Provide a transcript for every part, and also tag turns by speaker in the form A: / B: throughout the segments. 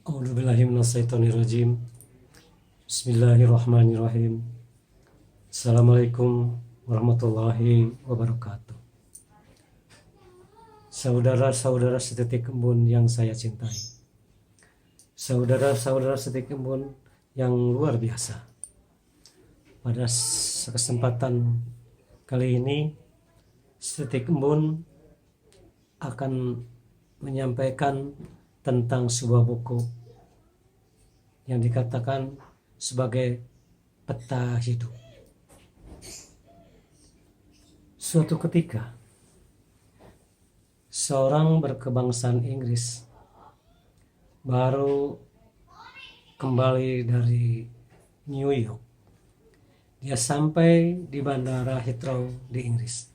A: A'udzubillahiminasyaitonirrajim. Bismillahirrahmanirrahim. Assalamualaikum warahmatullahi wabarakatuh. Saudara-saudara setitik embun yang saya cintai, saudara-saudara setitik embun yang luar biasa, pada kesempatan kali ini setitik embun akan menyampaikan tentang sebuah buku yang dikatakan sebagai peta hidup. Suatu ketika, seorang berkebangsaan Inggris baru kembali dari New York. Dia sampai di Bandara Heathrow di Inggris.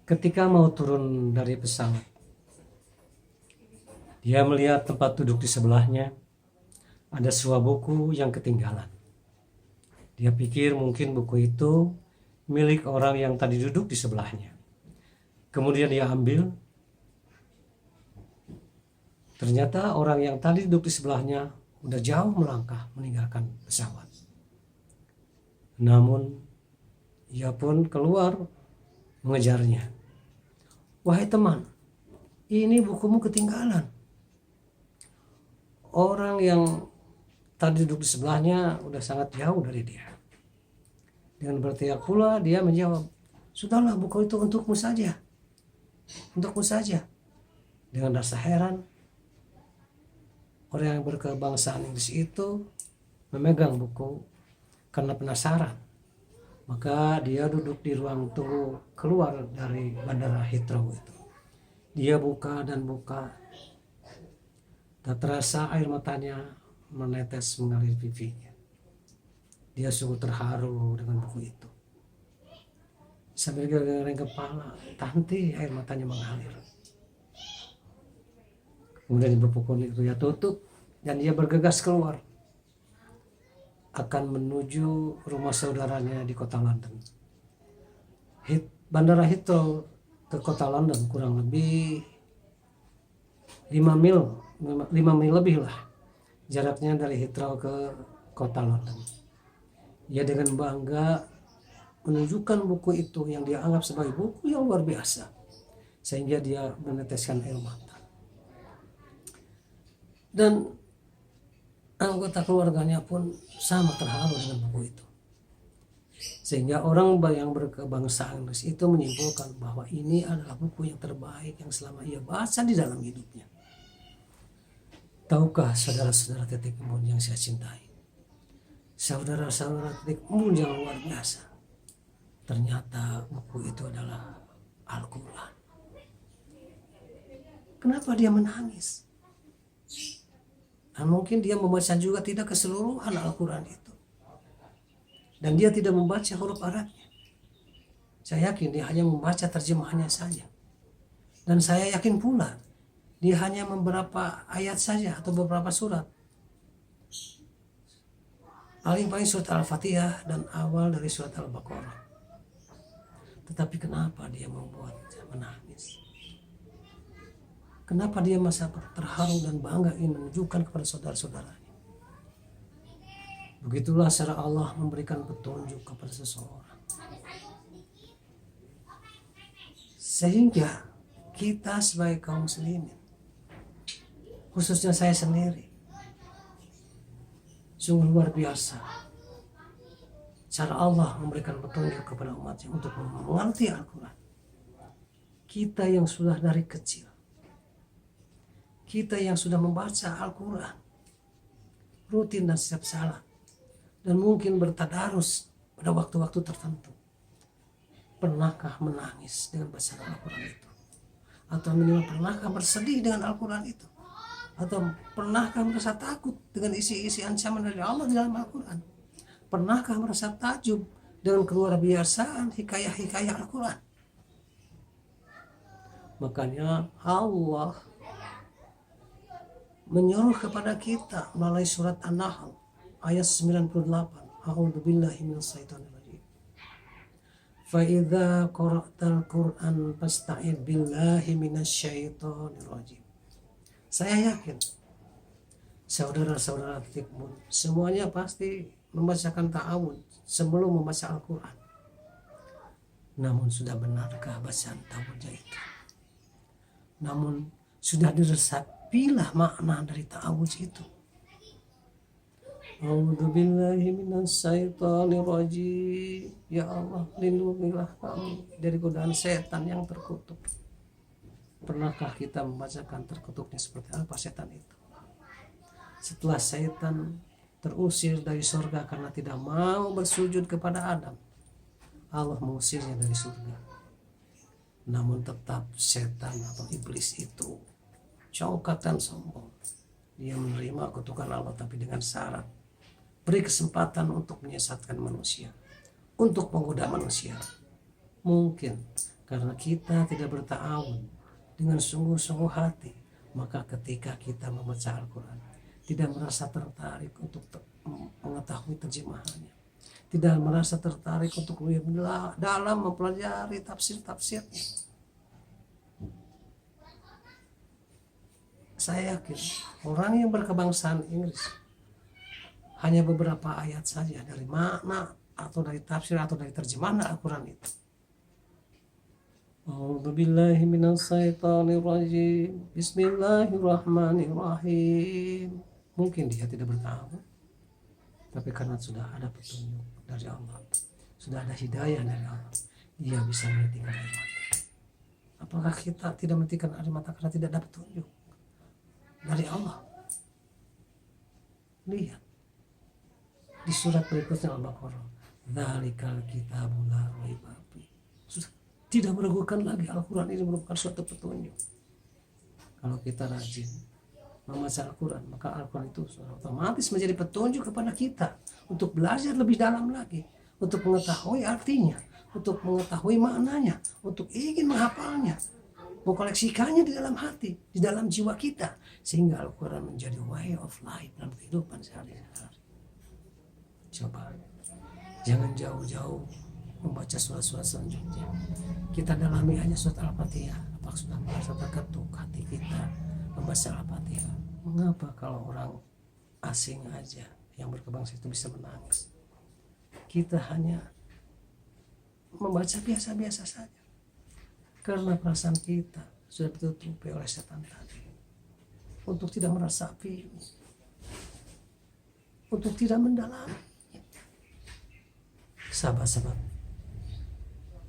A: Ketika mau turun dari pesawat, dia melihat tempat duduk di sebelahnya ada sebuah buku yang ketinggalan. Dia pikir mungkin buku itu milik orang yang tadi duduk di sebelahnya. Kemudian dia ambil. Ternyata orang yang tadi duduk di sebelahnya udah jauh melangkah meninggalkan pesawat. Namun ia pun keluar mengejarnya. "Wahai teman, ini bukumu ketinggalan." Orang yang tadi duduk di sebelahnya udah sangat jauh dari dia. Dengan berteriak pula dia menjawab, "Sudahlah, buku itu untukmu saja. Untukmu saja." Dengan rasa heran, orang yang berkebangsaan Inggris itu memegang buku karena penasaran. Maka dia duduk di ruang tunggu keluar dari Bandara Heathrow itu. Dia buka dan buka. Tak terasa air matanya menetes mengalir pipinya. Dia sungguh terharu dengan buku itu. Sambil geleng-geleng kepala, tak henti air matanya mengalir. Kemudian buku itu dia tutup dan dia bergegas keluar. Akan menuju rumah saudaranya di kota London. Bandara Heathrow ke kota London kurang lebih 5 mil lebih lah jaraknya dari Heathrow ke kota London. Ia dengan bangga menunjukkan buku itu yang dia anggap sebagai buku yang luar biasa, sehingga dia meneteskan air mata. Dan anggota keluarganya pun sama terharu dengan buku itu, sehingga orang yang berkebangsaan Inggris itu menyimpulkan bahwa ini adalah buku yang terbaik yang selama ia baca di dalam hidupnya. Tahukah saudara-saudara titik embun yang saya cintai, saudara-saudara titik embun yang luar biasa, ternyata buku itu adalah Al-Quran. Kenapa dia menangis? Dan mungkin dia membaca juga tidak keseluruhan Al-Quran itu, dan dia tidak membaca huruf Arabnya. Saya yakin dia hanya membaca terjemahannya saja. Dan saya yakin pula dia hanya beberapa ayat saja atau beberapa surat. Paling surat Al-Fatihah dan awal dari surat Al-Baqarah. Tetapi kenapa dia membuat menangis? Kenapa dia masa terharu dan bangga ingin menunjukkan kepada saudara-saudaranya? Begitulah cara Allah memberikan petunjuk kepada seseorang, sehingga kita sebagai kaum muslimin, khususnya saya sendiri, sungguh luar biasa cara Allah memberikan petunjuk kepada umatnya untuk mengerti Al-Quran. Kita yang sudah dari kecil, kita yang sudah membaca Al-Quran rutin dan setiap salat, dan mungkin bertadarus pada waktu-waktu tertentu, pernahkah menangis dengan bacaan Al-Quran itu? Atau minimal pernahkah bersedih dengan Al-Quran itu? Atau pernahkah merasa takut dengan isi-isi ancaman dari Allah di dalam Al-Quran? Pernahkah merasa takjub dengan keluar biasaan hikayah-hikayah Al-Quran? Makanya Allah menyuruh kepada kita melalui surat An-Nahl ayat 98. A'udzubillahi minasyaitonirrajim. Fa idza qara'tal Qur'an fasta'id billahi minasyaitonirrajim. Saya yakin saudara-saudara titikmun semuanya pasti membacakan ta'awud sebelum membaca Al-Quran. Namun sudah benarkah bacaan ta'awudnya itu? Namun sudah diresapilah makna dari ta'awud itu? A'udzubillahi minasyaitonirrajim. Ya Allah, lindungilah kami dari godaan setan yang terkutuk. Pernahkah kita membacakan terkutuknya seperti apa setan itu? Setelah setan terusir dari surga karena tidak mau bersujud kepada Adam, Allah mengusirnya dari surga. Namun tetap setan atau iblis itu congkak dan sombong. Dia menerima kutukan Allah tapi dengan syarat beri kesempatan untuk menyesatkan manusia, untuk menggoda manusia. Mungkin karena kita tidak berta'awun dengan sungguh-sungguh hati, maka ketika kita membaca Al-Quran tidak merasa tertarik untuk mengetahui terjemahannya, tidak merasa tertarik untuk dalam mempelajari tafsir-tafsirnya. Saya yakin orang yang berkebangsaan Inggris hanya beberapa ayat saja dari makna atau dari tafsir atau dari terjemahan Al-Quran itu. A'udzubillahi minasyaitonirrajim. Bismillahirrahmanirrahim. Mungkin dia tidak bertahu, tapi karena sudah ada petunjuk dari Allah, sudah ada hidayah dari Allah, dia bisa menitikan air mata. Apakah kita tidak menitikan air mata karena tidak ada petunjuk dari Allah? Lihat di surat berikutnya Al-Baqarah, dzalikal kitabul la raiba fi. Sudah tidak meragukan lagi, Al-Quran ini merupakan suatu petunjuk. Kalau kita rajin membaca Al-Quran, maka Al-Quran itu otomatis menjadi petunjuk kepada kita untuk belajar lebih dalam lagi, untuk mengetahui artinya, untuk mengetahui maknanya, untuk ingin menghafalnya, mengkoleksikannya di dalam hati, di dalam jiwa kita, sehingga Al-Quran menjadi way of life dalam kehidupan sehari-hari. Coba jangan jauh-jauh membaca surat-surat selanjutnya, kita dalami hanya surat Al-Fatihah. Apakah sudah merasa terketuk hati kita membaca Al-Fatihah? Mengapa kalau orang asing aja yang berkebangsaan itu bisa menangis, kita hanya membaca biasa-biasa saja? Karena perasaan kita sudah ditutupi oleh setan tadi untuk tidak meresapi, untuk tidak mendalami. Sahabat-sahabat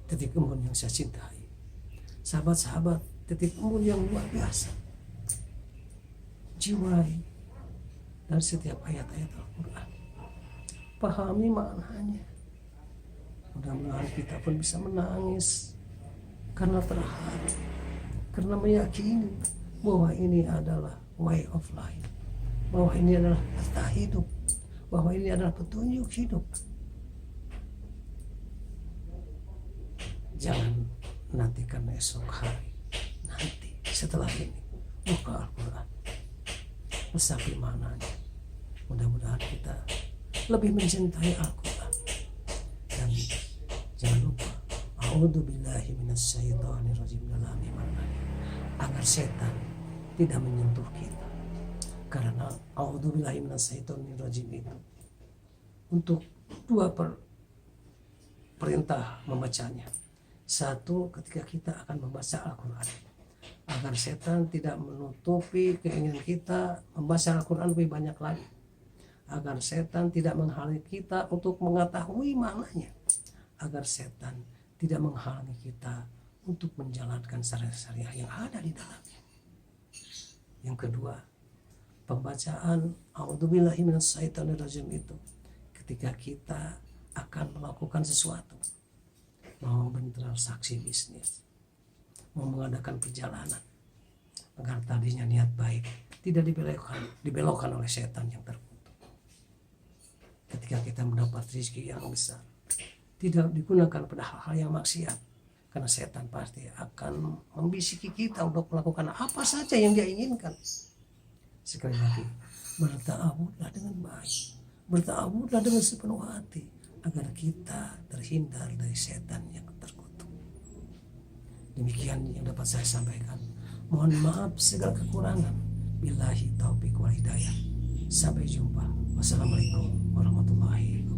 A: Titik Embun yang saya cintai, sahabat-sahabat Titik Embun yang luar biasa, jiwai dari setiap ayat-ayat Al-Quran, pahami maknanya. Mudah-mudahan kita pun bisa menangis karena terharu, karena meyakini bahwa ini adalah way of life, bahwa ini adalah kata hidup, bahwa ini adalah petunjuk hidup. Jangan nantikan esok hari, nanti setelah ini buka Al-Quran, resapi maknanya. Mudah-mudahan kita lebih mencintai Al-Quran. Dan jangan lupa, a'udzubillahi minasyaitonirrajim dalam maknanya, agar setan tidak menyentuh kita. Karena a'udzubillahi minasyaitonirrajim itu untuk dua perintah membacanya. Satu, ketika kita akan membaca Al-Quran, agar setan tidak menutupi keinginan kita membaca Al-Quran lebih banyak lagi, agar setan tidak menghalangi kita untuk mengetahui maknanya, agar setan tidak menghalangi kita untuk menjalankan syariat yang ada di dalamnya. Yang kedua, pembacaan a'udzubillahi minasyaitonirrajim itu ketika kita akan melakukan sesuatu, mau bertransaksi bisnis, mau mengadakan perjalanan, agar tadinya niat baik tidak dibelokkan oleh setan yang terkutuk. Ketika kita mendapat rezeki yang besar, tidak digunakan pada hal-hal yang maksiat, karena setan pasti akan membisiki kita untuk melakukan apa saja yang dia inginkan. Sekali lagi, berta'awudlah dengan baik, berta'awudlah dengan sepenuh hati, agar kita terhindar dari setan yang terkutuk. Demikian yang dapat saya sampaikan. Mohon maaf segala kekurangan. Billahi taufiq wal hidayah. Sampai jumpa. Wassalamualaikum warahmatullahi wabarakatuh.